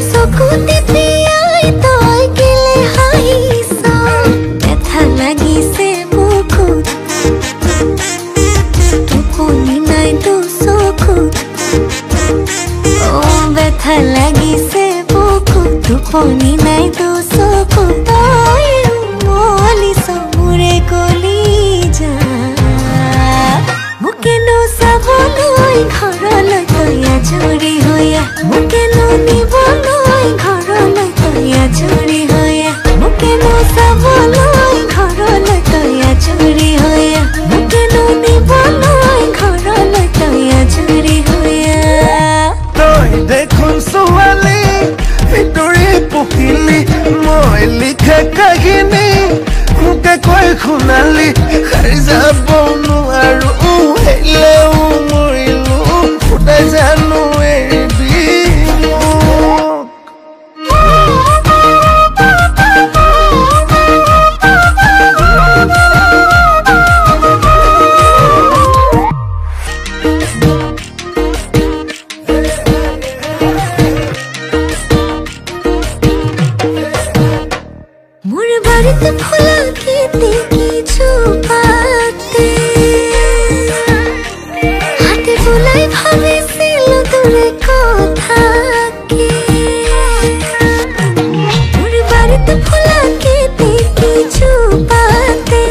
চকুতে পিয়াই তই গেলে হাঁহিছ ব্যথা লাগিছে বুকুত টোপনি নাই তো চকুত ব্যথা লাগিছে বুকুত টোপনি নাই তো চকুত তই মলিছ মোৰে কলি যা মোকেনো চাবলৈ ঘৰলৈ তই আজৰি হৈয়া মোকেনো নিবলৈ ঘৰলৈ তই আজৰি হৈয়া মোকেনো চাবলৈ ঘৰলৈ তই আজৰি হৈয়া মোকেনো নিবলৈ ঘৰলৈ তই আজৰি হৈয়া তই দেখোন ছোৱালী ভিতৰি পহিলি মই লিখা কাহিনী মোকে কৈ শুনালি সাৰি যাব নোৱাৰো হেলেও মৰিলো খুদাই জানো এৰিবি মোর বাড়িতে ফুলা খেতে কিছু পাতে হাতে ফুলাই ভাবিছিল দূরে কথাকে মোর বাড়িতে ফুলা খেতে কিছু পাতে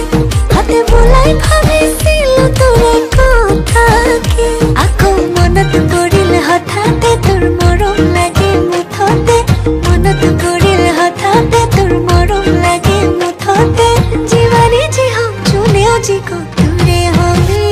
হাতে ফুলাই ভাবিছিল দূরে কথাকে আকৌ মনত পৰিল হঠাতে তোৰ মৰম লাগে মুঠতে মনত পৰিল হঠাতে তোৰ মৰম লাগে মুঠতে জীৱানী যি হওক যোনেও যি কওক তোৰে হলে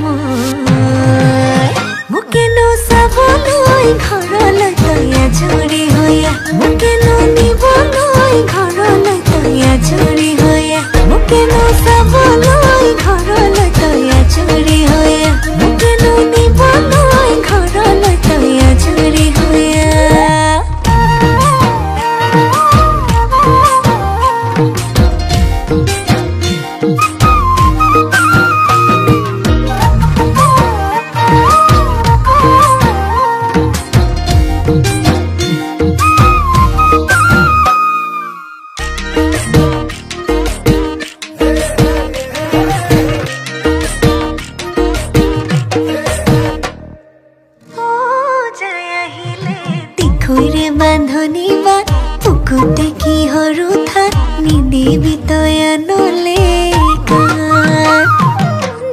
মই মোকেনো চাবলৈ ঘৰলৈ তই আজৰি হৈয়া মোকেনো নিবলৈ ঘৰলৈ তই আজৰি হৈয়া মোকেনো চাবলৈ ঘৰলৈ তই আজৰি হৈয়া মোকেনো নিবলৈ ঘৰলৈ তই আজৰি হৈয়া তিখৈৰে বান্ধনি বাট পুকুতে কিহৰু ঠাত নিদিবি তই আনলে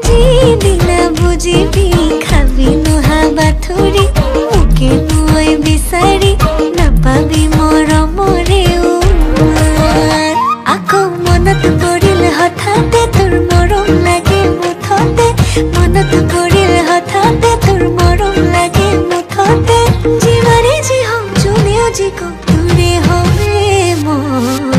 যিদিনা বুজিবি খাবি নোহা বাথুৰি মোকে নৈ বিচাৰি নাপাবি মৰমৰে আকৌ মনত পৰিল হঠাতে তোৰ মৰম লাগে মুঠতে মনত পৰিল হঠাতে তোৰ মৰম লাগে মুঠতে জীৱানী যি হওক যোনেও যি কওক তোৰে হলে মই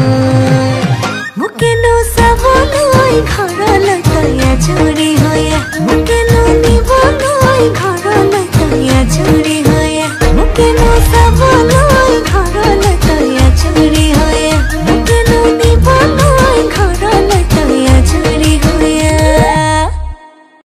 মোকেনো চাবলৈ ঘৰলৈ তই আজৰি হৈয়া মোকেনো নিবলৈ ঘৰলৈ তই আজৰি হৈয়া মোকেনো চাবলৈ